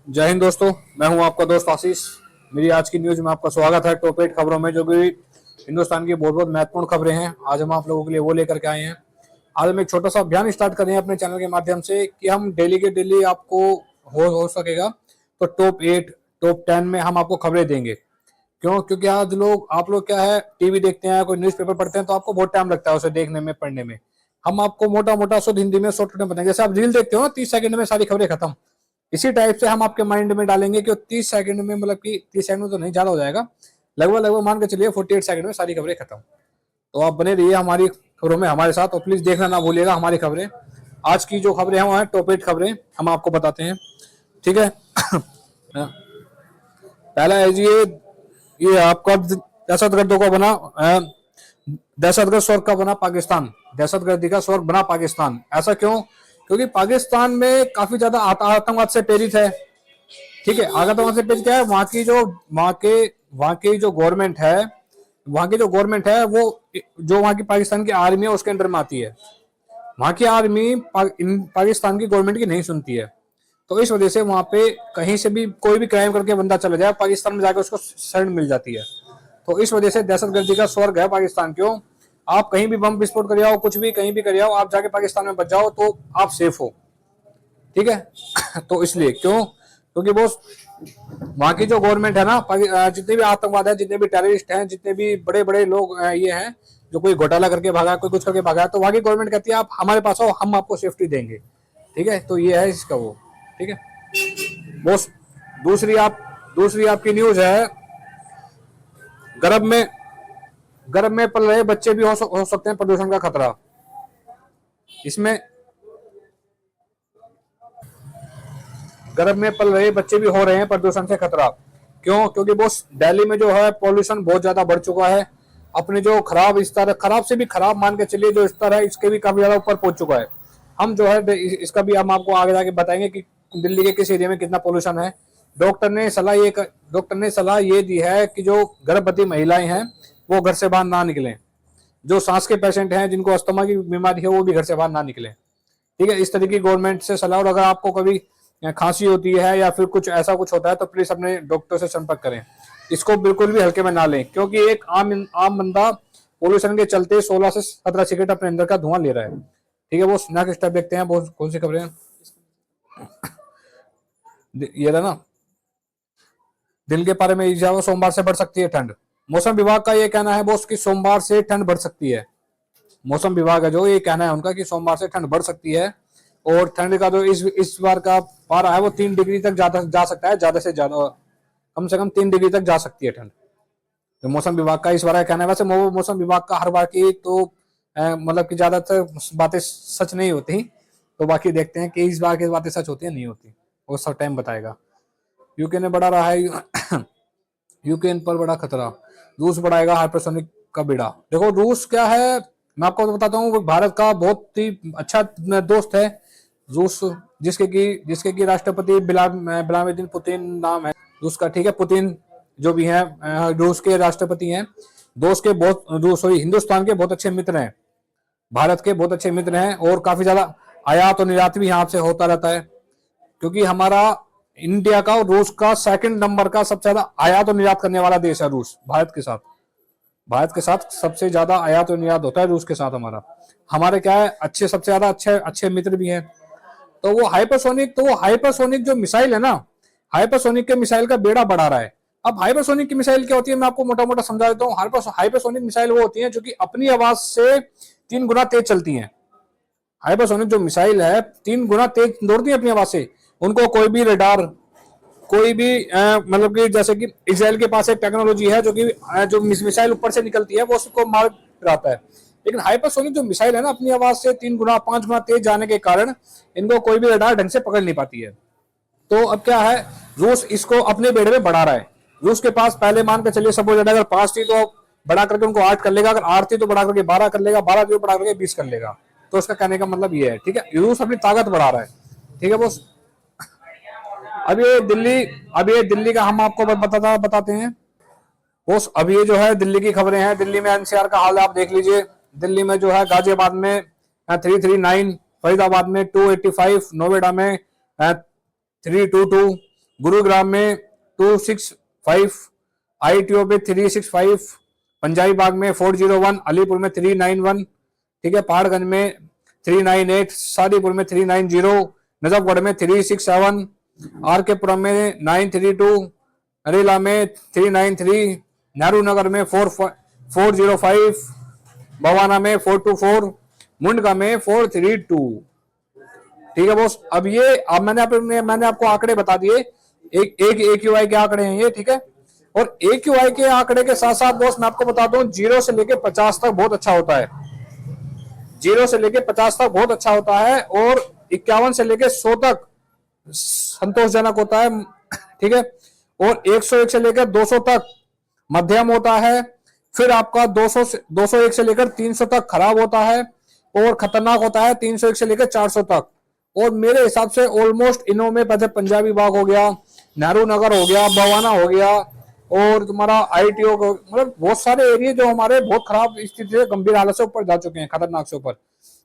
जय हिंद दोस्तों, मैं हूं आपका दोस्त आशीष। मेरी आज की न्यूज में आपका स्वागत है। टॉप 8 खबरों में जो कि हिंदुस्तान की बहुत बहुत महत्वपूर्ण खबरें हैं, आज हम आप लोगों के लिए वो लेकर के आए हैं। आज हम एक छोटा सा अभियान स्टार्ट कर रहे हैं अपने चैनल के माध्यम से कि हम डेली के डेली आपको हो सकेगा तो टॉप 8 टॉप 10 में हम आपको खबरें देंगे। क्यों? क्योंकि आज आप लोग क्या है, टीवी देखते हैं, कोई न्यूज़पेपर पढ़ते हैं तो आपको बहुत टाइम लगता है उसे देखने में, पढ़ने में। हम आपको मोटा मोटा शुद्ध हिंदी में शॉर्ट में बताएंगे। जैसे आप रील देखते हो ना, 30 सेकंड में सारी खबरें खत्म। इसी टाइप से हम आपके माइंड में डालेंगे कि 30 सेकंड में, मतलब कि 30 सेकंड में तो नहीं, ज्यादा हो जाएगा, लगभग लगभग मान के चलिए 48 सेकंड में सारी खबरें खत्म। तो आप बने रहिए हमारी खबरों में हमारे साथ, और प्लीज देखना ना भूलिएगा हमारी खबरें। आज की जो खबरें हैं वो है टॉप 8 खबरें, हम आपको बताते हैं, ठीक है। पहला है जी, ये आपका दहशतगर्दों का बना दहशतगर्द स्वर्ग का बना पाकिस्तान। दहशतगर्दी का स्वर्ग बना पाकिस्तान। ऐसा क्यों? क्योंकि पाकिस्तान में काफी ज्यादा आतंकवाद से प्रेरित है, ठीक है। आतंकवाद से प्रेरित क्या है, वहाँ की जो गवर्नमेंट है, वो जो वहाँ की पाकिस्तान की आर्मी है उसके अंडर में आती है। वहाँ की आर्मी पाकिस्तान की गवर्नमेंट की नहीं सुनती है। तो इस वजह से वहां पे कहीं से भी कोई भी क्राइम करके बंदा चला जाए, पाकिस्तान में जाकर उसको शरण मिल जाती है। तो इस वजह से दहशतगर्दी का स्वर्ग है पाकिस्तान। क्यों? आप कहीं भी बम विस्फोट कर आओ, कुछ भी कहीं भी कर आओ, आप जाके पाकिस्तान में बच जाओ तो आप सेफ हो, ठीक है। तो इसलिए क्यों? क्योंकि वो वहां की जो गवर्नमेंट है ना, जितने भी आतंकवाद है, जितने भी टेररिस्ट हैं, जितने भी बड़े बड़े लोग ये हैं जो कोई घोटाला करके भागा, कोई कुछ करके भागा, तो वहां की गवर्नमेंट कहती है आप हमारे पास आओ, हम आपको सेफ्टी देंगे, ठीक है। तो ये है इसका वो, ठीक है। वो दूसरी आपकी न्यूज है, गर्भ में पल रहे बच्चे भी हो सकते हैं प्रदूषण का खतरा। इसमें गर्भ में पल रहे बच्चे भी हो रहे हैं प्रदूषण से खतरा। क्यों? क्योंकि वो दिल्ली में जो है पॉल्यूशन बहुत ज्यादा बढ़ चुका है। अपने जो खराब स्तर, खराब से भी खराब मान के चलिए जो स्तर है, इसके भी काफी ज्यादा ऊपर पहुंच चुका है। हम जो है इसका भी हम आपको आगे जाके बताएंगे कि दिल्ली के किस एरिया में कितना पॉल्यूशन है। डॉक्टर ने सलाह ये दी है कि जो गर्भवती महिलाएं हैं वो घर से बाहर ना निकलें। जो सांस के पेशेंट हैं, जिनको अस्थमा की बीमारी है, वो भी घर से बाहर ना निकलें, ठीक है। इस तरीके की गवर्नमेंट से सलाह। और अगर आपको कभी खांसी होती है या फिर कुछ ऐसा कुछ होता है तो प्लीज अपने डॉक्टर से संपर्क करें। इसको बिल्कुल भी हल्के में ना लें, क्योंकि एक आम बंदा पोल्यूशन के चलते 16 से 17 सिगरेट अपने अंदर का धुआं ले रहा है, ठीक है। वो नेक्स्ट स्टेप देखते हैं, बहुत कौन सी खबरें हैं। ये रहा ना, दिन के पारे में इजाफा, सोमवार से बढ़ सकती है ठंड। मौसम विभाग का ये कहना है बोस कि सोमवार से ठंड बढ़ सकती है। मौसम विभाग है जो ये कहना है उनका कि सोमवार से ठंड बढ़ सकती है। और ठंड का जो इस बार का पारा है वो 3 डिग्री तक जा सकता है, ज्यादा से ज्यादा कम से कम 3 डिग्री तक जा सकती है ठंड। तो मौसम विभाग का इस बार का कहना है। वैसे मौसम विभाग का हर बार की तो मतलब कि ज्यादातर बातें सच नहीं होती। तो बाकी देखते हैं कि इस बार की बातें सच होती है नहीं होती, वो सब टाइम बताएगा। यूके ने बढ़ा रहा है यूक्रेन पर बड़ा खतरा, रूस बढ़ाएगा हाइपरसोनिक का बेड़ा। देखो रूस क्या है, मैं आपको बताता हूँ, भारत का बहुत ही अच्छा दोस्त है रूस, जिसके की राष्ट्रपति व्लादिमीर पुतिन नाम है रूस का, ठीक है। पुतिन जो भी है रूस के राष्ट्रपति हैं। दोस्त के बहुत सॉरी हिंदुस्तान के बहुत अच्छे मित्र हैं, भारत के बहुत अच्छे मित्र हैं, और काफी ज्यादा आयात और निर्यात भी यहाँ से होता रहता है। क्योंकि हमारा इंडिया का और रूस का सेकंड नंबर का सबसे ज्यादा आयात और निर्यात करने वाला देश है रूस। भारत के साथ सबसे ज्यादा आयात और निर्यात होता है रूस के साथ हमारा। हमारे क्या है, सबसे ज्यादा अच्छे मित्र भी हैं। तो वो हाइपरसोनिक जो मिसाइल है ना, हाइपरसोनिक के मिसाइल का बेड़ा बढ़ा रहा है। अब हाइपरसोनिक की मिसाइल क्या होती है, मैं आपको मोटा मोटा समझा देता हूँ। हाइपरसोनिक मिसाइल वो होती है जो कि अपनी आवाज से 3 गुना तेज चलती है। हाइपरसोनिक जो मिसाइल है 3 गुना तेज दौड़ती है अपनी आवाज से। उनको कोई भी रडार, कोई भी मतलब कि जैसे कि इजराइल के पास एक टेक्नोलॉजी है जो कि जो मिसाइल ऊपर से निकलती है वो उसको मार गिराता है। लेकिन हाइपरसोनिक जो मिसाइल है ना, अपनी आवाज से 3 गुना 5 गुना तेज जाने के कारण इनको कोई भी रडार ढंग से पकड़ नहीं पाती है। तो अब क्या है, रूस इसको अपने बेड़े में बढ़ा रहा है। रूस के पास पहले मान के चलिए सपोज अगर 5 थी तो बढ़ा करके उनको 8 कर लेगा, अगर 8 थी तो बढ़ा करके 12 कर लेगा, 12 थी तो बढ़ा करके 20 कर लेगा। तो उसका कहने का मतलब ये है, ठीक है, रूस अपनी ताकत बढ़ा रहा है, ठीक है बॉस। अब ये दिल्ली का हम आपको बताते हैं बॉस। अब ये जो है दिल्ली की खबरें हैं। दिल्ली में एनसीआर का हाल आप देख लीजिए। दिल्ली में जो है गाजियाबाद में 339, फरीदाबाद में 285, नोएडा में 322, गुरुग्राम में 265, ITO पे 365, पंजाबी बाग में 401, अलीपुर में 391, ठीक है, पहाड़गंज में 398, शादीपुर में 390, नजफगढ़ में 367, RK पुरम में 932, नरेला में 393, नेहरू नगर में 405, बवाना में 424, मुंडका में 432। ठीक है बॉस। अब मैंने आपको आंकड़े बता दिए, एक AQI के आंकड़े हैं ये, ठीक है। और AQI के आंकड़े के साथ साथ बॉस मैं आपको बता दूं 0 से लेके 50 तक बहुत अच्छा होता है, 0 से लेके 50 तक बहुत अच्छा होता है, और 51 से लेके 100 तक संतोषजनक होता है, ठीक है। और 101 से लेकर 200 तक मध्यम होता है, फिर आपका 201 से लेकर 300 तक खराब होता है, और खतरनाक होता है 301 से लेकर 400 तक। और मेरे हिसाब से ऑलमोस्ट इनों में पंजाबी बाग हो गया, नेहरू नगर हो गया, बवाना हो गया, और तुम्हारा ITO को, मतलब बहुत सारे एरिया जो हमारे बहुत खराब स्थिति से गंभीर हालत से ऊपर जा चुके हैं, खतरनाक से ऊपर।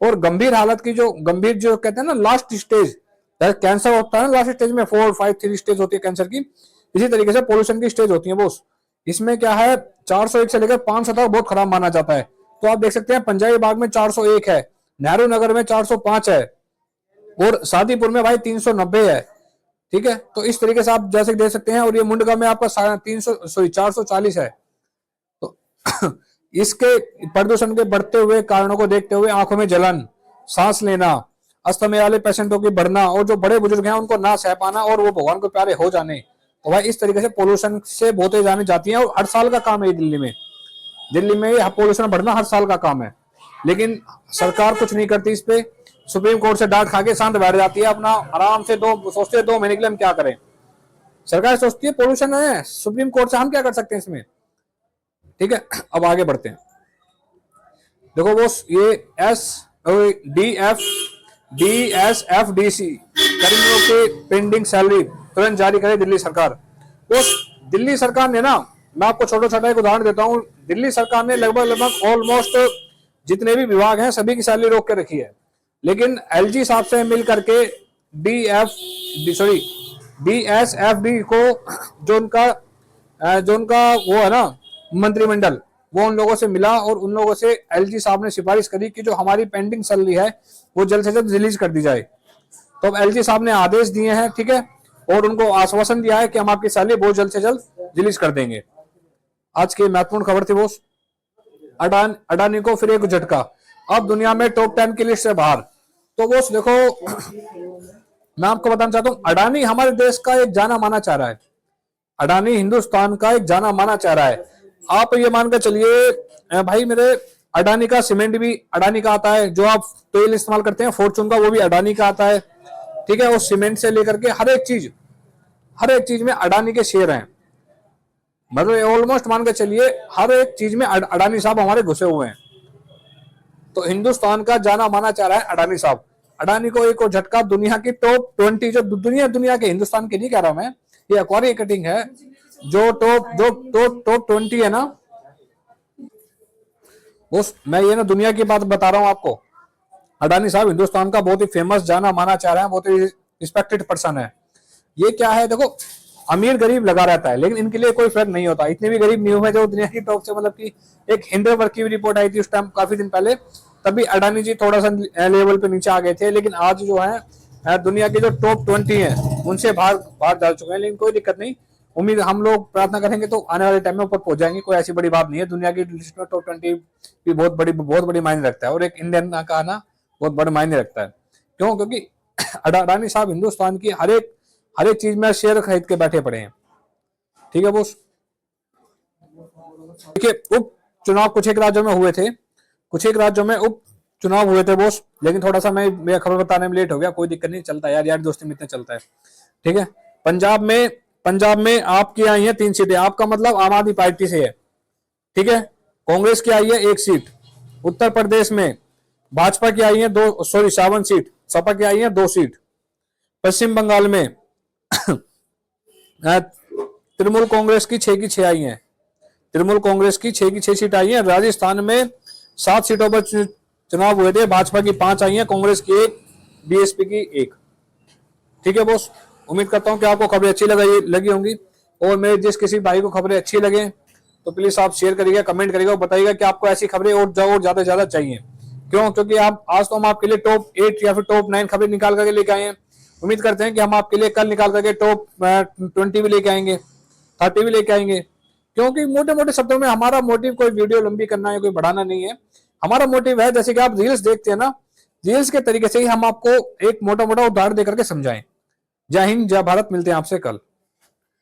और गंभीर हालत की जो कहते हैं ना लास्ट स्टेज, कैंसर होता है ना लास्ट स्टेज में 4, 5, 3 स्टेज होती है कैंसर की, इसी तरीके से पोल्यूशन की स्टेज होती है बॉस। इसमें क्या है 401 से लेकर 500 तक बहुत खराब माना जाता है। तो आप देख सकते हैं पंजाबी बाग में 401 है, नेहरू नगर में 405 है, और शादीपुर में भाई 390 है, ठीक है। तो इस तरीके से आप जैसे देख सकते हैं। और ये मुंडका में आपका 440 है। तो इसके प्रदूषण के बढ़ते हुए कारणों को देखते हुए आंखों में जलन, सांस लेना, अस्थमा वाले पेशेंटों की बढ़ना, और जो बड़े बुजुर्ग हैं उनको ना सह पाना और वो भगवान को प्यारे हो जाने, तो भाई इस तरीके से पोल्यूशन से बहुते जाने जाती हैं। और हर साल का काम है दिल्ली में पोल्यूशन बढ़ना हर साल का काम है, लेकिन सरकार कुछ नहीं करती इस पे। सुप्रीम कोर्ट से डांट खा के शांत बैठ जाती है, अपना आराम से सोचते हैं 2 महीने के लिए हम क्या करें। सरकार सोचती है पोल्यूशन है, सुप्रीम कोर्ट से हम क्या कर सकते हैं इसमें, ठीक है। अब आगे बढ़ते हैं। देखो बॉस, ये DSFDC कर्मियों के पेंडिंग सैलरी तुरंत जारी करे दिल्ली सरकार। बॉस दिल्ली सरकार ने ना, मैं आपको छोटा एक उदाहरण देता हूं, दिल्ली सरकार ने लगभग ऑलमोस्ट जितने भी विभाग हैं सभी की सैलरी रोक के रखी है, लेकिन LG साहब से मिल करके DSFD को जो उनका वो है ना मंत्रिमंडल, वो उन लोगों से मिला, और उन लोगों से LG साहब ने सिफारिश करी कि जो हमारी पेंडिंग सैलरी है वो जल्द से जल्द रिलीज कर दी जाए। तो अब LG साहब ने आदेश दिए हैं, ठीक है, और उनको आश्वासन दिया है कि हम आपकी सैलरी बहुत जल्द से जल्द रिलीज कर देंगे। आज की महत्वपूर्ण खबर थी बॉस। अडानी को फिर एक झटका, अब दुनिया में टॉप 10 की लिस्ट से बाहर। तो बॉस देखो, मैं आपको बताना चाहता हूं, अडानी हमारे देश का एक जाना माना चाह रहा है, अडानी हिंदुस्तान का एक जाना माना चाह रहा है। आप ये मान कर चलिए भाई, मेरे अडानी का सीमेंट भी अडानी का आता है, जो आप तेल इस्तेमाल करते हैं फॉर्चून का वो भी अडानी का आता है, ठीक है। और सीमेंट से लेकर के हर एक चीज में अडानी के शेयर हैं, मतलब ऑलमोस्ट मान के चलिए हर एक चीज में अडानी साहब हमारे घुसे हुए हैं। तो हिंदुस्तान का जाना माना चाह रहा है अडानी साहब। अडानी को एक और झटका, दुनिया की टॉप 20 जो दुनिया के, हिंदुस्तान की नहीं कह रहा हूं मैं, ये एक्वारी कटिंग है, जो टॉप 20 है ना, उस मैं ये ना दुनिया की बात बता रहा हूं आपको। अडानी साहब हिंदुस्तान का बहुत ही फेमस जाना माना चाह रहा है, बहुत ही रिस्पेक्टेड पर्सन है। ये क्या है, देखो अमीर गरीब लगा रहता है, लेकिन इनके लिए कोई फर्क नहीं होता। इतने भी गरीब नहीं हुए जो दुनिया की टॉप से, मतलब कि एक हिंडनबर्ग की रिपोर्ट आई थी उस टाइम काफी दिन पहले, तभी अडानी जी थोड़ा सा लेवल पे नीचे आ गए थे, लेकिन आज जो है दुनिया के जो टॉप 20 है उनसे बाहर जा चुके हैं। लेकिन कोई दिक्कत नहीं, उम्मीद हम लोग प्रार्थना करेंगे तो आने वाले टाइम में ऊपर पहुंच जाएंगे, कोई ऐसी बड़ी बात नहीं है। दुनिया की लिस्ट में टॉप 20 भी बहुत बड़ी मायने रखता है, और एक इंडियन का आना बहुत बड़े मायने रखता है। क्यों? क्योंकि अडानी साहब हिंदुस्तान की हर एक चीज में शेयर खरीद के बैठे पड़े हैं, ठीक है बॉस। देखिए उपचुनाव कुछ एक राज्यों में हुए थे, उपचुनाव हुए थे बॉस, लेकिन थोड़ा सा मैं खबर बताने में लेट हो गया, कोई दिक्कत नहीं, चलता है यार दोस्ती में इतना चलता है, ठीक है। पंजाब में आपकी आई है 3 सीटें, आपका मतलब आम आदमी पार्टी से है, ठीक है। कांग्रेस की आई है 1 सीट। उत्तर प्रदेश में भाजपा की आई है 57 सीट, सपा की आई है 2 सीट। पश्चिम बंगाल में तृणमूल कांग्रेस की 6 की 6 आई है, तृणमूल कांग्रेस की 6 की 6 सीट आई है। राजस्थान में 7 सीटों पर चुनाव हुए थे, भाजपा की 5 आई है, कांग्रेस की 1, बीएसपी की 1, ठीक है बॉस। उम्मीद करता हूँ कि आपको खबरें अच्छी लगी होंगी, और मेरे जिस किसी भाई को खबरें अच्छी लगे तो प्लीज आप शेयर करिएगा, कमेंट करिएगा और बताइएगा कि आपको ऐसी खबरें और ज्यादा से ज्यादा चाहिए। क्यों? क्योंकि आप आज तो हम आपके लिए टॉप 8 या फिर टॉप 9 खबरें निकाल करके लेके आए हैं। उम्मीद करते हैं कि हम आपके लिए कल निकाल करके टॉप 20 भी लेके आएंगे, 30 भी लेके आएंगे। क्योंकि मोटे मोटे शब्दों में हमारा मोटिव कोई वीडियो लंबी करना है, कोई बढ़ाना नहीं है। हमारा मोटिव है, जैसे कि आप रील्स देखते हैं ना, रील्स के तरीके से ही हम आपको एक मोटा मोटा उदाहरण देकर के समझाएं। जय हिंद, जय भारत, मिलते हैं आपसे कल।